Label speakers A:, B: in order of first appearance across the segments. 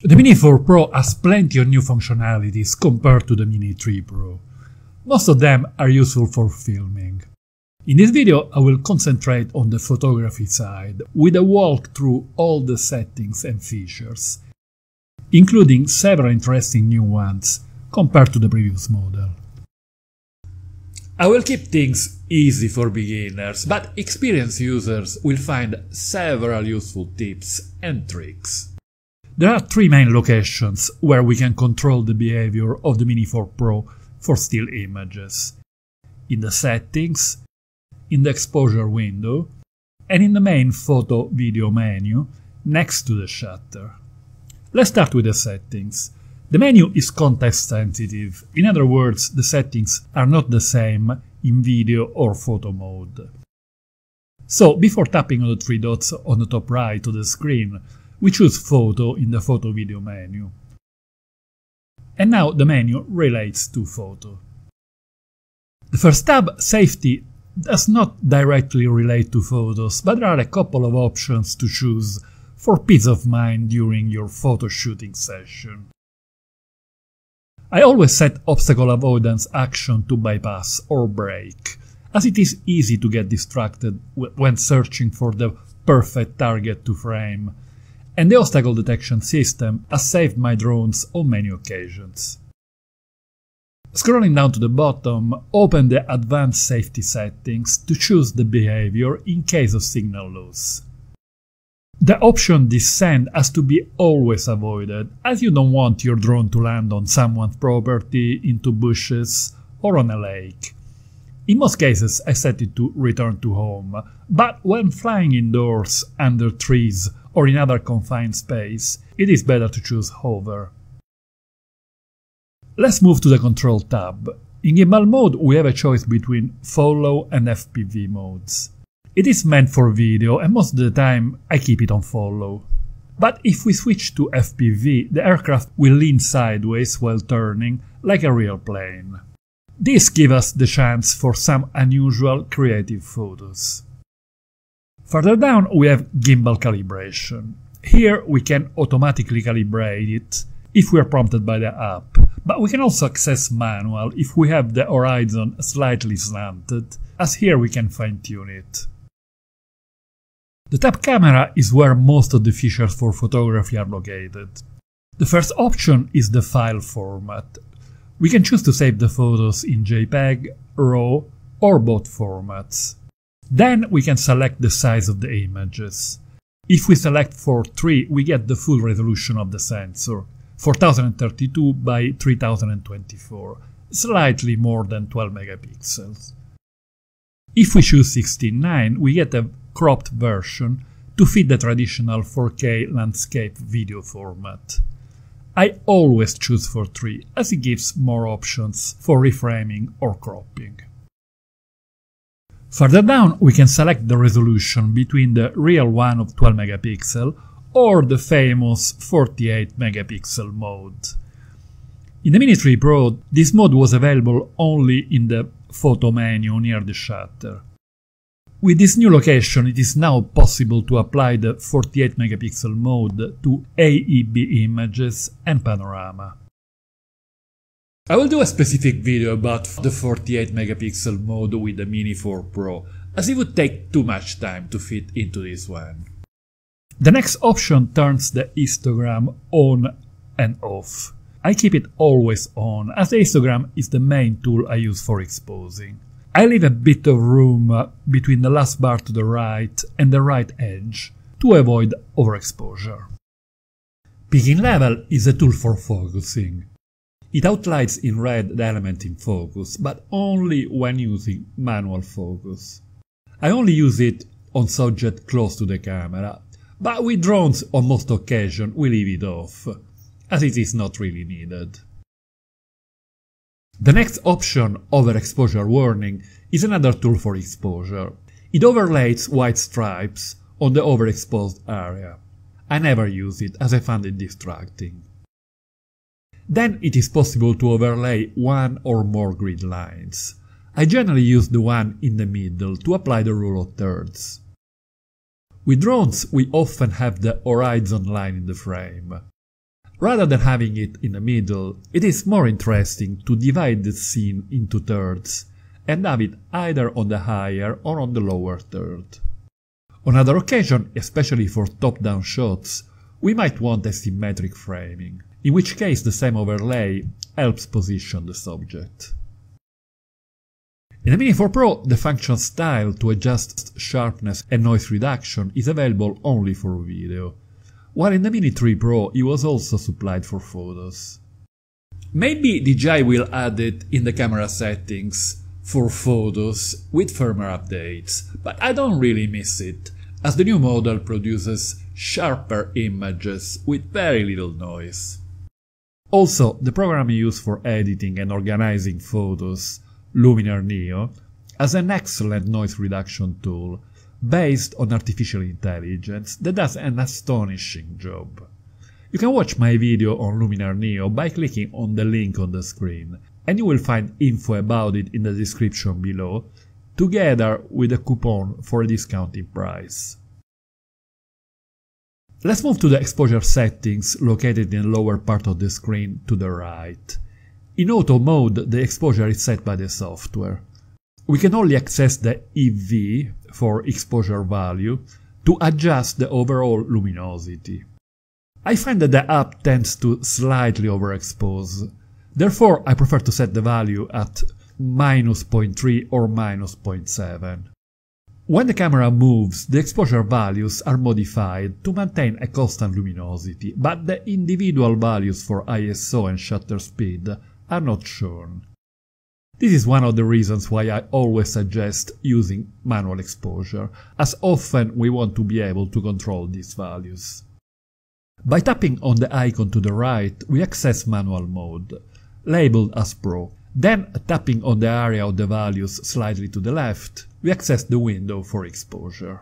A: The Mini 4 Pro has plenty of new functionalities compared to the Mini 3 Pro. Most of them are useful for filming. In this video I will concentrate on the photography side, with a walk through all the settings and features, including several interesting new ones compared to the previous model. I will keep things easy for beginners, but experienced users will find several useful tips and tricks. There are three main locations where we can control the behavior of the Mini 4 Pro for still images: in the settings, in the exposure window, and in the main photo-video menu next to the shutter. Let's start with the settings. The menu is context sensitive, in other words, the settings are not the same in video or photo mode. So, before tapping on the three dots on the top right of the screen, we choose Photo in the photo-video menu. And now the menu relates to photo. The first tab, Safety, does not directly relate to photos, but there are a couple of options to choose for peace of mind during your photo shooting session. I always set obstacle avoidance action to bypass or break, as it is easy to get distracted when searching for the perfect target to frame, and the obstacle detection system has saved my drones on many occasions. Scrolling down to the bottom, open the Advanced Safety settings to choose the behavior in case of signal loss. The option Descend has to be always avoided, as you don't want your drone to land on someone's property, into bushes, or on a lake. In most cases I set it to Return to Home, but when flying indoors, under trees, or in other confined space, it is better to choose Hover. Let's move to the Control tab. In Gimbal mode we have a choice between Follow and FPV modes. It is meant for video and most of the time I keep it on Follow. But if we switch to FPV, the aircraft will lean sideways while turning, like a real plane. This gives us the chance for some unusual creative photos. Further down we have Gimbal Calibration. Here we can automatically calibrate it if we are prompted by the app, but we can also access manual if we have the horizon slightly slanted, as here we can fine-tune it. The tab Camera is where most of the features for photography are located. The first option is the file format. We can choose to save the photos in JPEG, RAW or both formats. Then we can select the size of the images. If we select 4:3, we get the full resolution of the sensor, 4032 by 3024, slightly more than 12 megapixels. If we choose 16:9, we get a cropped version to fit the traditional 4K landscape video format. I always choose 4:3 as it gives more options for reframing or cropping. Further down we can select the resolution between the real one of 12 megapixel or the famous 48 megapixel mode. In the Mini 3 Pro this mode was available only in the photo menu near the shutter. With this new location it is now possible to apply the 48 megapixel mode to AEB images and panorama. I will do a specific video about the 48 megapixel mode with the Mini 4 Pro, as it would take too much time to fit into this one. The next option turns the histogram on and off. I keep it always on, as the histogram is the main tool I use for exposing. I leave a bit of room between the last bar to the right and the right edge to avoid overexposure. Picking level is a tool for focusing. It outlines in red the element in focus, but only when using manual focus. I only use it on subject close to the camera, but with drones on most occasions we leave it off, as it is not really needed. The next option, Overexposure Warning, is another tool for exposure. It overlays white stripes on the overexposed area. I never use it as I find it distracting. Then it is possible to overlay one or more grid lines. I generally use the one in the middle to apply the rule of thirds. With drones we often have the horizon line in the frame. Rather than having it in the middle, it is more interesting to divide the scene into thirds and have it either on the higher or on the lower third. On other occasions, especially for top-down shots, we might want asymmetric framing, in which case the same overlay helps position the subject. In the Mini 4 Pro, the function style to adjust sharpness and noise reduction is available only for video, while in the Mini 3 Pro it was also supplied for photos. Maybe DJI will add it in the camera settings for photos with firmware updates, but I don't really miss it, as the new model produces sharper images with very little noise. Also, the program used for editing and organizing photos, Luminar Neo, has an excellent noise reduction tool based on artificial intelligence that does an astonishing job. You can watch my video on Luminar Neo by clicking on the link on the screen, and you will find info about it in the description below, together with a coupon for a discounted price. Let's move to the exposure settings located in the lower part of the screen to the right. In auto mode, the exposure is set by the software. We can only access the EV for exposure value to adjust the overall luminosity. I find that the app tends to slightly overexpose, therefore I prefer to set the value at -0.3 or -0.7. When the camera moves, the exposure values are modified to maintain a constant luminosity, but the individual values for ISO and shutter speed are not shown. This is one of the reasons why I always suggest using manual exposure, as often we want to be able to control these values. By tapping on the icon to the right, we access manual mode, labeled as Pro. Then, tapping on the area of the values slightly to the left, we access the window for exposure.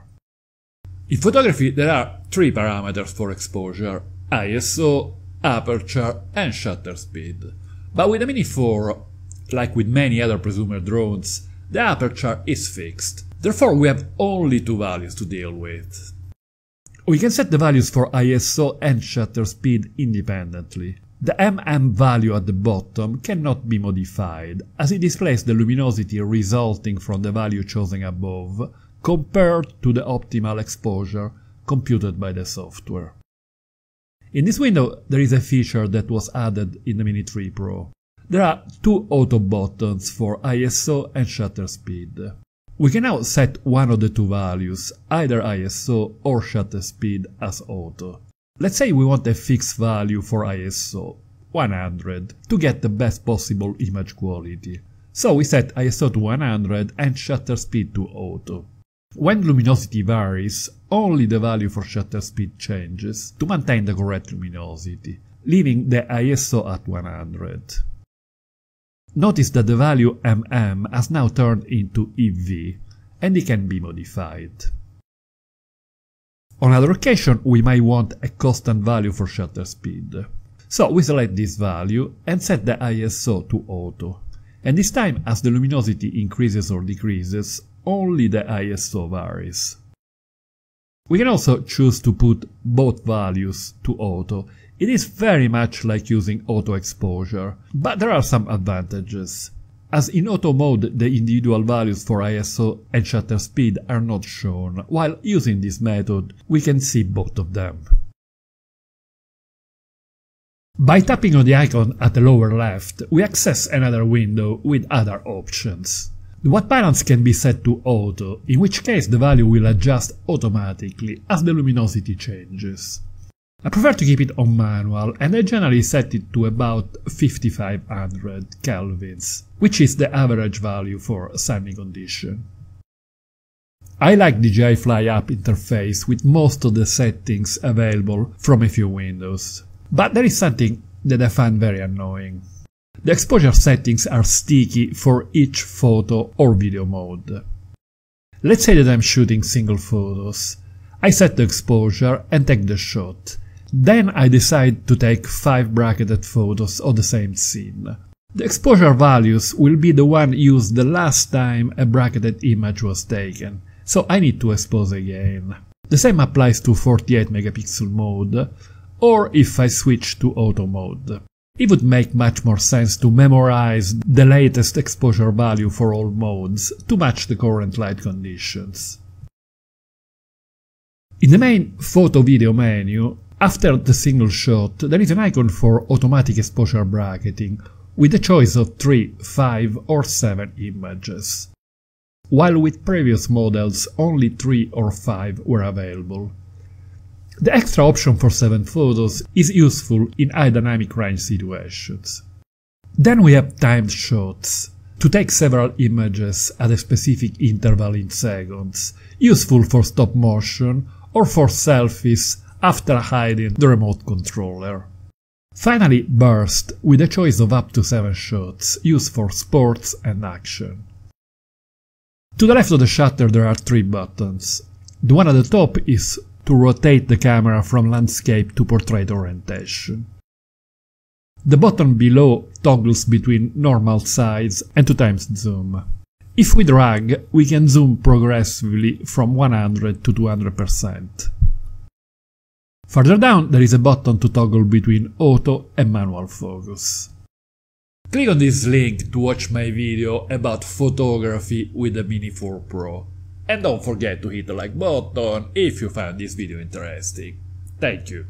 A: In photography there are three parameters for exposure: ISO, aperture and shutter speed. But with the Mini 4, like with many other prosumer drones, the aperture is fixed. Therefore we have only two values to deal with. We can set the values for ISO and shutter speed independently. The value at the bottom cannot be modified, as it displays the luminosity resulting from the value chosen above, compared to the optimal exposure computed by the software. In this window there is a feature that was added in the Mini 3 Pro. There are two auto buttons for ISO and shutter speed. We can now set one of the two values, either ISO or shutter speed, as auto. Let's say we want a fixed value for ISO, 100, to get the best possible image quality. So we set ISO to 100 and shutter speed to auto. When luminosity varies, only the value for shutter speed changes to maintain the correct luminosity, leaving the ISO at 100. Notice that the value has now turned into EV, and it can be modified. On other occasion we might want a constant value for shutter speed. So we select this value and set the ISO to auto, and this time as the luminosity increases or decreases, only the ISO varies. We can also choose to put both values to auto. It is very much like using auto exposure, but there are some advantages. As in auto mode the individual values for ISO and shutter speed are not shown, while using this method we can see both of them. By tapping on the icon at the lower left, we access another window with other options. The white balance can be set to auto, in which case the value will adjust automatically as the luminosity changes. I prefer to keep it on manual, and I generally set it to about 5500 kelvins, which is the average value for sunny condition. I like the DJI Fly app interface with most of the settings available from a few windows, but there is something that I find very annoying. The exposure settings are sticky for each photo or video mode. Let's say that I'm shooting single photos. I set the exposure and take the shot. Then I decide to take 5 bracketed photos of the same scene. The exposure values will be the one used the last time a bracketed image was taken, so I need to expose again. The same applies to 48 megapixel mode, or if I switch to auto mode. It would make much more sense to memorize the latest exposure value for all modes to match the current light conditions. In the main photo-video menu, after the single shot, there is an icon for automatic exposure bracketing, with a choice of 3, 5 or 7 images, while with previous models only 3 or 5 were available. The extra option for 7 photos is useful in high dynamic range situations. Then we have timed shots, to take several images at a specific interval in seconds, useful for stop motion or for selfies after hiding the remote controller. Finally, burst, with a choice of up to 7 shots, used for sports and action. To the left of the shutter there are 3 buttons. The one at the top is to rotate the camera from landscape to portrait orientation. The button below toggles between normal size and 2x zoom. If we drag, we can zoom progressively from 100 to 200%. Further down there is a button to toggle between auto and manual focus. Click on this link to watch my video about photography with the Mini 4 Pro. And don't forget to hit the like button if you found this video interesting. Thank you.